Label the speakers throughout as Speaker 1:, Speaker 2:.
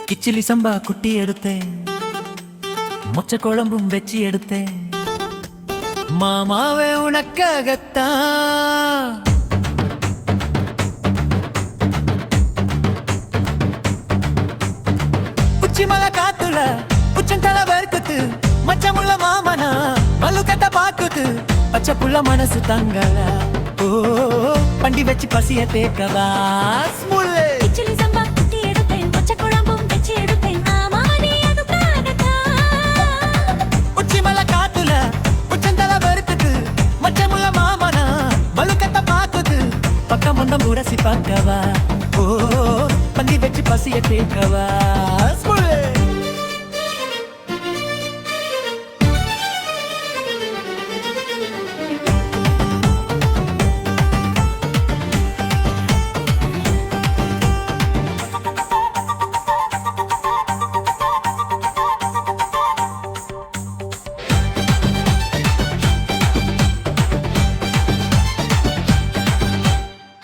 Speaker 1: கிச்சிலி சம்பா குட்டி எடுத்தேன், மொச்ச குழம்பும் வெச்சி எடுத்தேன், மாமாவே உனக்காகத்தான். உச்சிமலை காத்துல உச்சந்தல வர்க்குது, மச்சமுள்ள மாமனா மல்லுக்கட்ட பாக்குது, பச்சை புள்ள மனசு தங்கல. ஓ பண்டி வச்சு பசிய தேக்கவா ஸ்முல்லே.
Speaker 2: கிச்சிலி சம்பா குட்டி எடுத்தேன், மொச்ச குழம்பும் வெச்சி எடுத்தேன், மாமா நீ அதுக்காகத்தான்.
Speaker 1: உச்சிமலை காத்துல உச்சந்தல வர்க்குது, மச்சமுள்ள மாமனா மல்லுக்கட்ட பாக்குது, பக்கம் முன்னம் உரசி பார்க்கவா. ஓ பண்டி வச்சு பசிய தேக்கவா ஸ்முல்லே.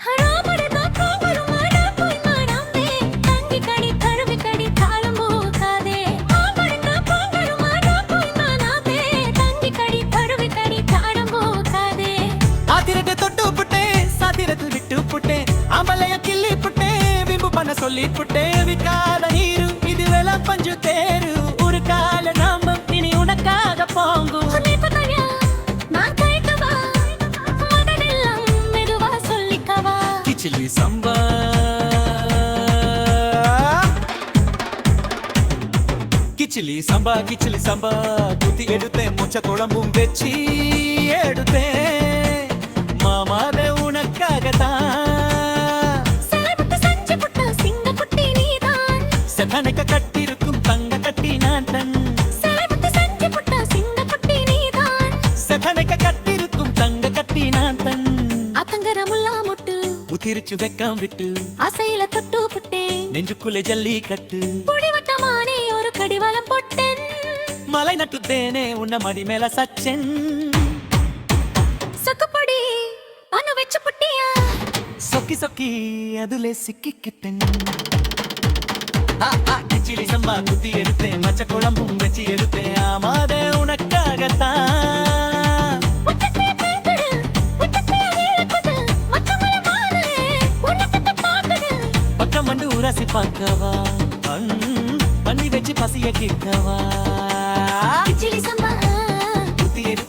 Speaker 2: ஹராமடதா கோவரும் மாடா போய் மாடாமே, தங்கி கடி தழுவி கடி தாளம் போகாதே. ஆமடதா கோவரும் மாடா போய் மாடாமே, தங்கி கடி தழுவி கடி தாளம் போகாதே.
Speaker 1: ஆத்திரத்தை தொட்டு புட்டேன், சாத்திரத்தில் விட்டு புட்டேன், ஆம்பளைய கிள்ளி புட்டேன், விம்பு பண்ண சொல்லி புட்டேன். விக்காத நீரு இது வேலை பஞ்சு தேரு, ஒரு கால நாம இனி உனக்காக போங்கும்.
Speaker 2: உன்னை பத்தாயா நான் கேட்கவா, மனதெல்லாம் மெதுவா சொல்லிக்கவா.
Speaker 1: கிச்சிலி சம்பா கிச்சிலி சம்பா கிச்சிலி சம்பா குத்தி எடுத்தேன், மொச்ச குழம்பும் வெச்சி எடுத்தேன், மாமாவே உனக்காகத்தான்.
Speaker 2: சேலப்பட்டு செஞ்சு புட்ட சிங்கக்குட்டி நீதான்,
Speaker 1: செத்தனைக்க கட்டிருக்கும் தங்க கட்டி நான் தன்,
Speaker 2: சேலப்பட்டு செஞ்சு புட்ட சிங்கக்குட்டி நீதான்.
Speaker 1: செத்தனைக்க கட்டிருக்கும் தங்க கட்டி நான் தன்.
Speaker 2: அத்தங்கர முல்லா முட்டு
Speaker 1: உத்திரிச்சு வெக்கம் விட்டு
Speaker 2: அசையில தொட்டு புட்டேன்,
Speaker 1: நெஞ்சுக்குள்ளே ஜல்லி கட்டு,
Speaker 2: புடிவட்டமானே ஒரு கடிவாளம் போட்டேன்.
Speaker 1: மலை நட்டுத்தேனே உன்ன மடி மேல சச்சன்.
Speaker 2: சொக்குப்பொடி அனு வெச்சு புட்டியா,
Speaker 1: சொக்கி சொக்கி அதுலே சிக்கிக்கிட்டேன். கிச்சிலி சம்பா குத்தி எடுத்தேன், மச்ச குழம்பும் வச்சு எடுத்தேன், ஆமாதே உனக்காகத்தான்.
Speaker 2: உச்சத்தை பேசுடு, உச்சத்தை அழியக்குது, மச்சமுள்ள மானே உனக்கிட்ட பாக்குது.
Speaker 1: பக்கம் வந்து உரசி பார்க்கவா, பண்ணி வச்சு பசிய கேட்கவா.
Speaker 2: கிச்சிலி சம்பா
Speaker 1: குத்தி எடுத்தேன்